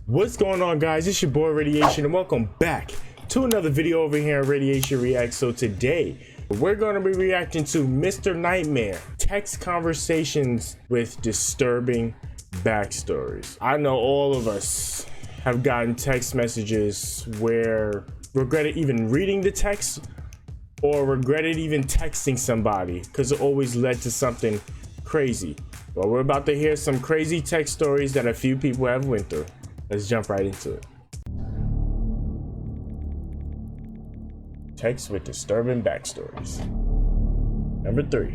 What's going on, guys? It's your boy Radiation and welcome back to another video over here on Radiation Reacts. So today we're going to be reacting to Mr. Nightmare text conversations with disturbing backstories. I know all of us have gotten text messages where regretted even reading the text or regretted even texting somebody because it always led to something crazy. Well, we're about to hear some crazy text stories that a few people have went through. Let's jump right into it. Text with disturbing backstories. Number 3.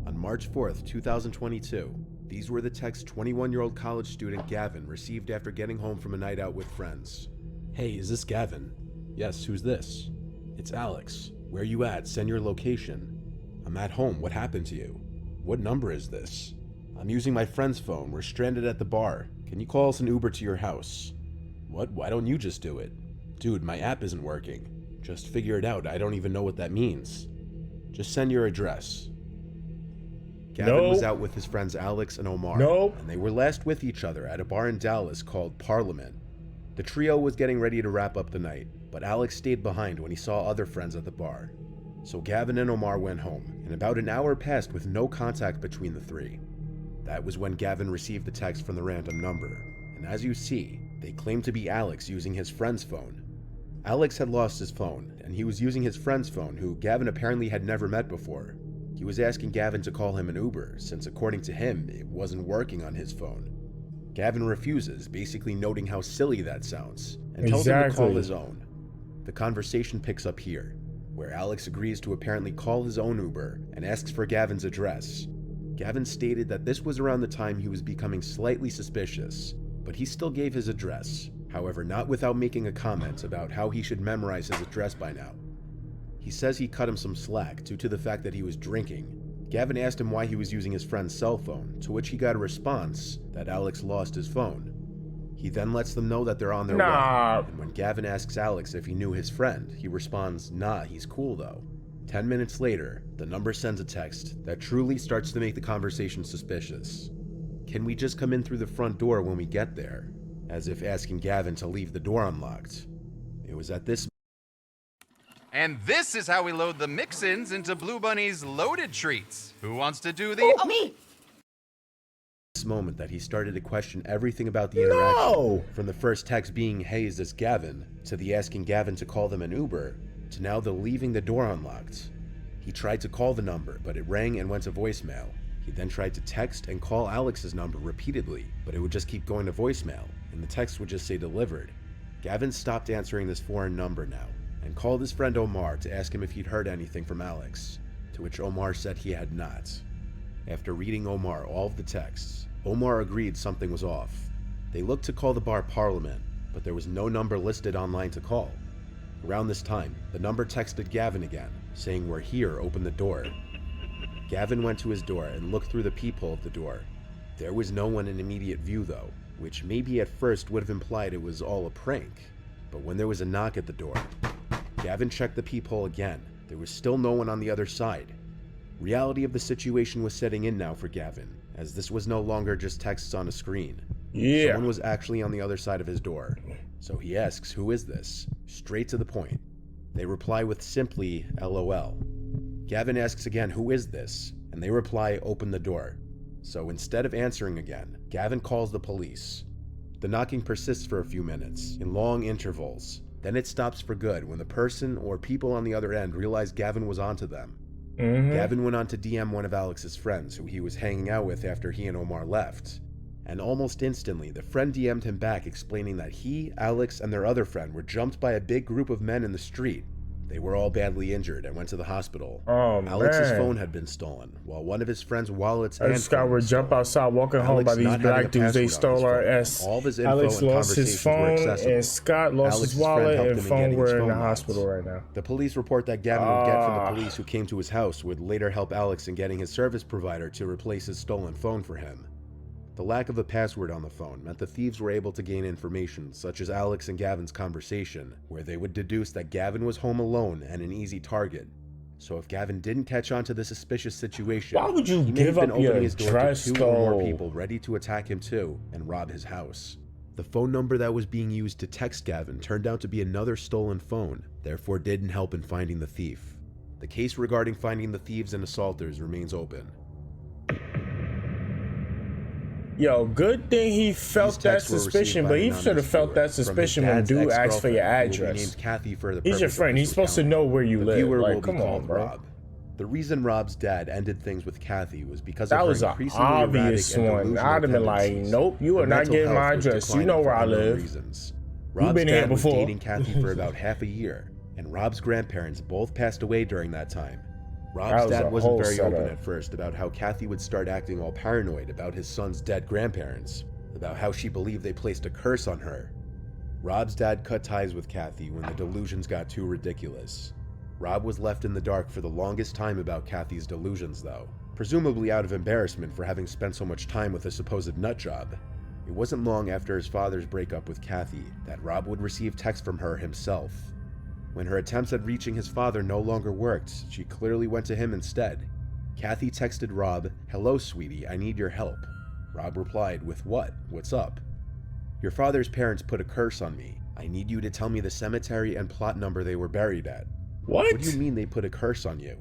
On March 4th, 2022, these were the texts 21-year-old college student Gavin received after getting home from a night out with friends. Hey, is this Gavin? Yes, who's this? It's Alex. Where you at? Send your location. I'm at home. What happened to you? What number is this? I'm using my friend's phone. We're stranded at the bar. Can you call us an Uber to your house? What? Why don't you just do it? Dude, my app isn't working. Just figure it out. I don't even know what that means. Just send your address. Gavin was out with his friends Alex and Omar. And they were last with each other at a bar in Dallas called Parliament. The trio was getting ready to wrap up the night, but Alex stayed behind when he saw other friends at the bar. So Gavin and Omar went home, and about an hour passed with no contact between the three. That was when Gavin received the text from the random number, and as you see, they claimed to be Alex using his friend's phone. Alex had lost his phone, and he was using his friend's phone, who Gavin apparently had never met before. He was asking Gavin to call him an Uber, since according to him, it wasn't working on his phone. Gavin refuses, basically noting how silly that sounds, and tells him to call his own. The conversation picks up here, where Alex agrees to apparently call his own Uber and asks for Gavin's address. Gavin stated that this was around the time he was becoming slightly suspicious, but he still gave his address, however not without making a comment about how he should memorize his address by now. He says he cut him some slack due to the fact that he was drinking. Gavin asked him why he was using his friend's cell phone, to which he got a response that Alex lost his phone. He then lets them know that they're on their way, and when Gavin asks Alex if he knew his friend, he responds, "Nah, he's cool though." 10 minutes later, the number sends a text that truly starts to make the conversation suspicious. "Can we just come in through the front door when we get there?" As if asking Gavin to leave the door unlocked. It was at this And this is how we load the mix-ins into Blue Bunny's loaded treats. Who wants to do the— Oh, me! moment that he started to question everything about the interaction. From the first text being, "Hey, is this Gavin?" to the asking Gavin to call them an Uber, to now the leaving the door unlocked. He tried to call the number, but it rang and went to voicemail. He then tried to text and call Alex's number repeatedly, but it would just keep going to voicemail, and the text would just say delivered. Gavin stopped answering this foreign number now, and called his friend Omar to ask him if he'd heard anything from Alex, to which Omar said he had not. After reading Omar all of the texts, Omar agreed something was off. They looked to call the bar Parliament, but there was no number listed online to call. Around this time, the number texted Gavin again, saying, "We're here, open the door." Gavin went to his door and looked through the peephole of the door. There was no one in immediate view though, which maybe at first would have implied it was all a prank. But when there was a knock at the door, Gavin checked the peephole again. There was still no one on the other side. Reality of the situation was setting in now for Gavin, as this was no longer just texts on a screen. Someone was actually on the other side of his door. So he asks, "Who is this?" Straight to the point. They reply with simply, "LOL." Gavin asks again, "Who is this?" And they reply, "Open the door." So instead of answering again, Gavin calls the police. The knocking persists for a few minutes, in long intervals. Then it stops for good when the person or people on the other end realize Gavin was onto them. Gavin went on to DM one of Alex's friends who he was hanging out with after he and Omar left. And almost instantly, the friend DM'd him back explaining that he, Alex, and their other friend were jumped by a big group of men in the street. They were all badly injured and went to the hospital. Alex's phone had been stolen, while one of his friend's wallets and Scott would jump outside walking home by these black dudes. They stole our S. All of his info Alex and lost his phone, and Scott lost his wallet and phone. Were in the hospital right now. The police report that Gavin would get from the police who came to his house would later help Alex in getting his service provider to replace his stolen phone for him. The lack of a password on the phone meant the thieves were able to gain information such as Alex and Gavin's conversation, where they would deduce that Gavin was home alone and an easy target. So if Gavin didn't catch on to the suspicious situation, why would you he may give have been up your opening his door to address, two or more people ready to attack him too and rob his house. The phone number that was being used to text Gavin turned out to be another stolen phone, therefore didn't help in finding the thief. The case regarding finding the thieves and assaulters remains open. Yo, good thing he felt that Texts were suspicion, received but by he an should have anonymous felt that viewer from his suspicion when dad's dude asks for your ex-girlfriend, who will be address. named Kathy for the He's your purpose of friend. this He's supposed to account. know where you The live. viewer Like, will be come on, called bro. Rob. The reason Rob's dad ended things with Kathy was because That of her was an increasingly obvious erratic and one. delusional I'd have been like, tendencies. nope, you Her are not mental getting my health was address. You declining know for where I unknown live. reasons. You've Rob's been here dad was before. dating Kathy for about half a year, and Rob's grandparents both passed away during that time. Rob's was a dad wasn't whole very open setup. at first about how Kathy would start acting all paranoid about his son's dead grandparents, about how she believed they placed a curse on her. Rob's dad cut ties with Kathy when the delusions got too ridiculous. Rob was left in the dark for the longest time about Kathy's delusions, though, presumably out of embarrassment for having spent so much time with a supposed nutjob. It wasn't long after his father's breakup with Kathy that Rob would receive texts from her himself. When her attempts at reaching his father no longer worked, she clearly went to him instead. Kathy texted Rob, "Hello, sweetie, I need your help." Rob replied with, "What? What's up?" "Your father's parents put a curse on me. I need you to tell me the cemetery and plot number they were buried at." What? "What do you mean they put a curse on you?"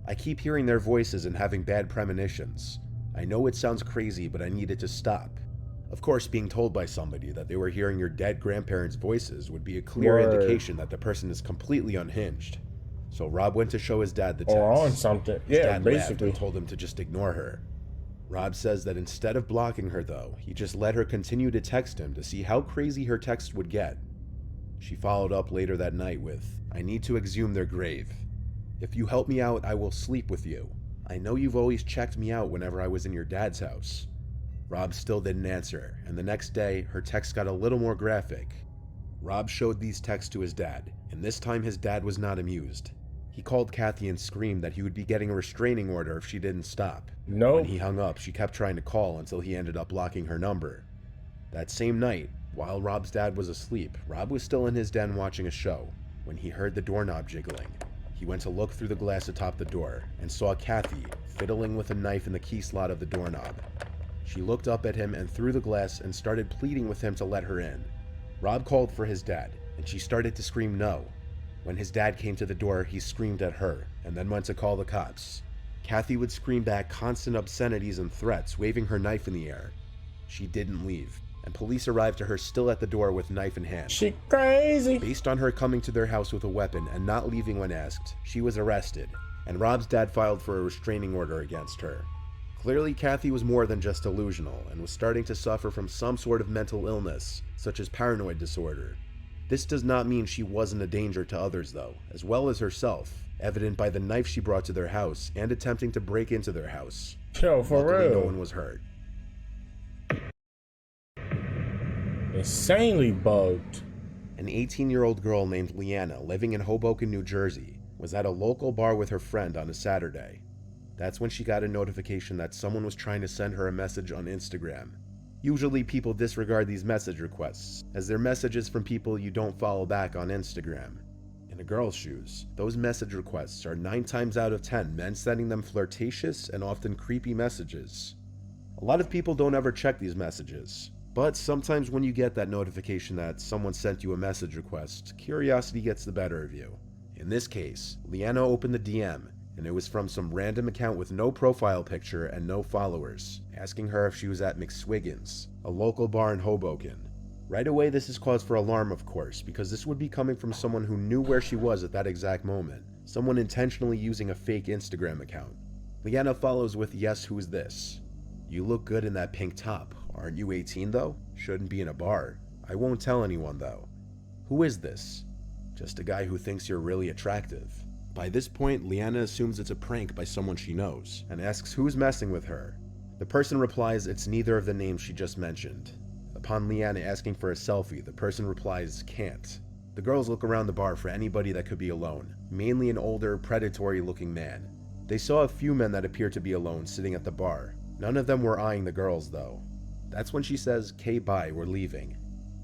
"I keep hearing their voices and having bad premonitions. I know it sounds crazy, but I need it to stop." Of course, being told by somebody that they were hearing your dead grandparents' voices would be a clear Word. indication that the person is completely unhinged. So Rob went to show his dad the text. Or on something. His Yeah, dad laughed basically. and told him to just ignore her. Rob says that instead of blocking her, though, he just let her continue to text him to see how crazy her text would get. She followed up later that night with, "I need to exhume their grave. If you help me out, I will sleep with you. I know you've always checked me out whenever I was in your dad's house." Rob still didn't answer, and the next day, her text got a little more graphic. Rob showed these texts to his dad, and this time his dad was not amused. He called Kathy and screamed that he would be getting a restraining order if she didn't stop. Nope. When he hung up, she kept trying to call until he ended up blocking her number. That same night, while Rob's dad was asleep, Rob was still in his den watching a show when he heard the doorknob jiggling. He went to look through the glass atop the door and saw Kathy fiddling with a knife in the key slot of the doorknob. She looked up at him and through the glass and started pleading with him to let her in. Rob called for his dad, and she started to scream no. When his dad came to the door, he screamed at her and then went to call the cops. Kathy would scream back constant obscenities and threats, waving her knife in the air. She didn't leave, and police arrived to her still at the door with knife in hand. She crazy. Based on her coming to their house with a weapon and not leaving when asked, she was arrested, and Rob's dad filed for a restraining order against her. Clearly, Kathy was more than just delusional and was starting to suffer from some sort of mental illness, such as paranoid disorder. This does not mean she wasn't a danger to others, though, as well as herself, evident by the knife she brought to their house and attempting to break into their house. Yo, for Luckily, real. no one was hurt. Insanely bugged. An 18-year-old girl named Leanna, living in Hoboken, New Jersey, was at a local bar with her friend on a Saturday. That's when she got a notification that someone was trying to send her a message on Instagram. Usually people disregard these message requests, as they're messages from people you don't follow back on Instagram. In a girl's shoes, those message requests are 9 times out of 10 men sending them flirtatious and often creepy messages. A lot of people don't ever check these messages, but sometimes when you get that notification that someone sent you a message request, curiosity gets the better of you. In this case, Leanna opened the DM, and it was from some random account with no profile picture and no followers, asking her if she was at McSwiggin's, a local bar in Hoboken. Right away, this is cause for alarm, of course, because this would be coming from someone who knew where she was at that exact moment, someone intentionally using a fake Instagram account. Leanna follows with, "Yes, who's this? You look good in that pink top. Aren't you 18 though? Shouldn't be in a bar. I won't tell anyone though. Who is this? Just a guy who thinks you're really attractive." By this point, Leanna assumes it's a prank by someone she knows, and asks who's messing with her. The person replies it's neither of the names she just mentioned. Upon Leanna asking for a selfie, the person replies, "Can't." The girls look around the bar for anybody that could be alone, mainly an older, predatory-looking man. They saw a few men that appeared to be alone sitting at the bar. None of them were eyeing the girls, though. That's when she says, "Okay, bye, we're leaving."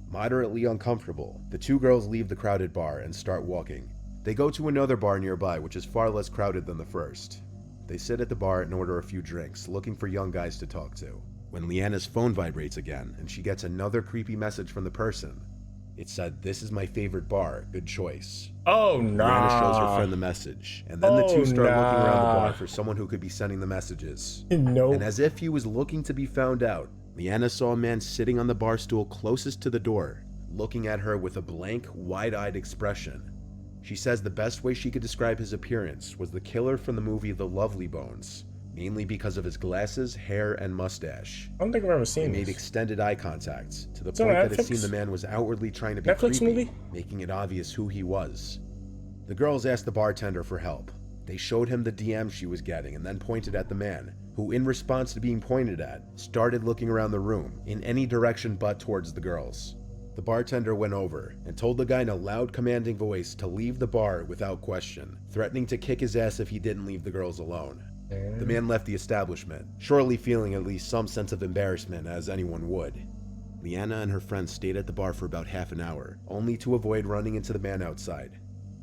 Moderately uncomfortable, the two girls leave the crowded bar and start walking. They go to another bar nearby, which is far less crowded than the first. They sit at the bar and order a few drinks, looking for young guys to talk to. when Leanna's phone vibrates again and she gets another creepy message from the person. It said, "This is my favorite bar, good choice." Oh, Leanna nah. shows her friend the message, and then the two start looking around the bar for someone who could be sending the messages. Nope. And as if he was looking to be found out, Leanna saw a man sitting on the bar stool closest to the door, looking at her with a blank, wide-eyed expression. She says the best way she could describe his appearance was the killer from the movie The Lovely Bones, mainly because of his glasses, hair, and mustache. I don't think I've ever They seen made this. extended eye contact, to the It's on point that it Netflix? seemed the man was outwardly trying to be Netflix creepy, movie? making it obvious who he was. The girls asked the bartender for help. They showed him the DMs she was getting and then pointed at the man, who, in response to being pointed at, started looking around the room in any direction but towards the girls. The bartender went over and told the guy in a loud, commanding voice to leave the bar without question, threatening to kick his ass if he didn't leave the girls alone. The man left the establishment, surely feeling at least some sense of embarrassment, as anyone would. Leanna and her friends stayed at the bar for about half an hour, only to avoid running into the man outside.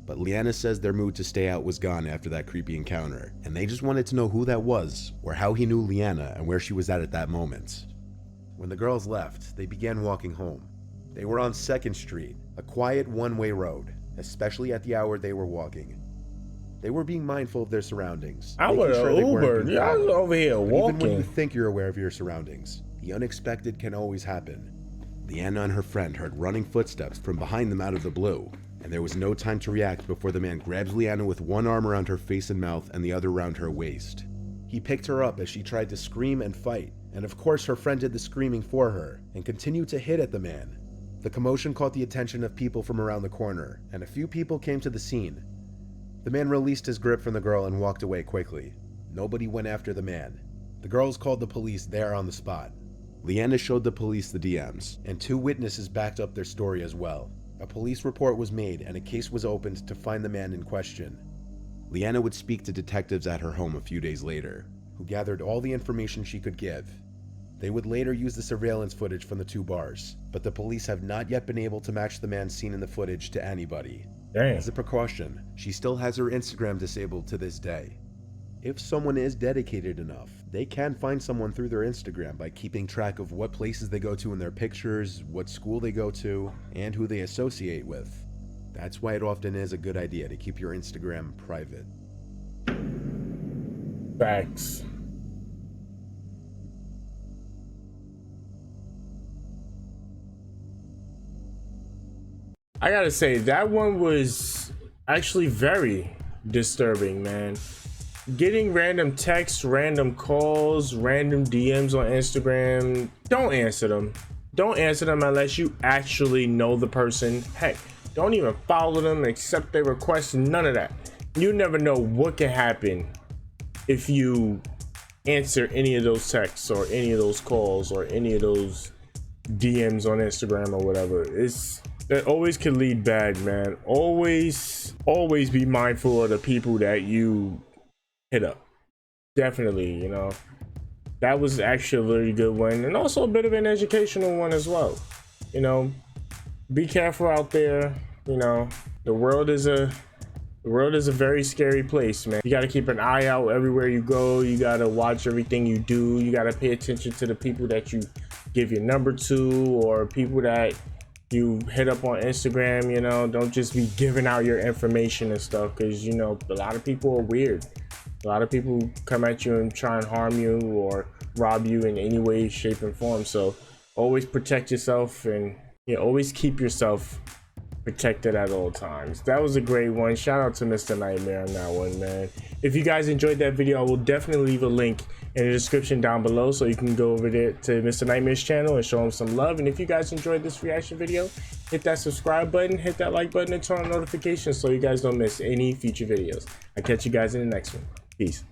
But Leanna says their mood to stay out was gone after that creepy encounter, and they just wanted to know who that was, or how he knew Leanna and where she was at that moment. When the girls left, they began walking home. They were on 2nd Street, a quiet one-way road, especially at the hour they were walking. They were being mindful of their surroundings. I making would have sure they weren't Ubered. being Yeah, I was followed. over here But even when you walking. think you're aware of your surroundings, the unexpected can always happen. Leanna and her friend heard running footsteps from behind them out of the blue, and there was no time to react before the man grabs Leanna with one arm around her face and mouth and the other around her waist. He picked her up as she tried to scream and fight, and of course her friend did the screaming for her and continued to hit at the man. The commotion caught the attention of people from around the corner, and a few people came to the scene. The man released his grip from the girl and walked away quickly. Nobody went after the man. The girls called the police there on the spot. Leanna showed the police the DMs, and 2 witnesses backed up their story as well. A police report was made and a case was opened to find the man in question. Leanna would speak to detectives at her home a few days later, who gathered all the information she could give. They would later use the surveillance footage from the 2 bars, but the police have not yet been able to match the man seen in the footage to anybody. Dang. As a precaution, she still has her Instagram disabled to this day. If someone is dedicated enough, they can find someone through their Instagram by keeping track of what places they go to in their pictures, what school they go to, and who they associate with. That's why it often is a good idea to keep your Instagram private. Facts. I gotta say, that one was actually very disturbing, man. Getting random texts, random calls, random DMs on Instagram, don't answer them. Don't answer them unless you actually know the person. Heck, don't even follow them, accept their requests, none of that. You never know what can happen if you answer any of those texts or any of those calls or any of those DMs on Instagram or whatever. That always can lead bad, man. Always be mindful of the people that you hit up. Definitely, you know. That was actually a very good one, and also a bit of an educational one as well. You know, be careful out there. You know, the world is a very scary place, man. You got to keep an eye out everywhere you go. You got to watch everything you do. You got to pay attention to the people that you give your number to, or people that you hit up on Instagram. You know, don't just be giving out your information and stuff, because, you know, a lot of people are weird. A lot of people come at you and try and harm you or rob you in any way, shape, and form. So always protect yourself, and always keep yourself protected at all times. That was a great one. Shout out to Mr. Nightmare on that one, man. If you guys enjoyed that video, I will definitely leave a link in the description down below, so you can go over there to Mr. Nightmare's channel and show him some love. And if you guys enjoyed this reaction video, hit that subscribe button, hit that like button, and turn on notifications so you guys don't miss any future videos. I'll catch you guys in the next one. Peace.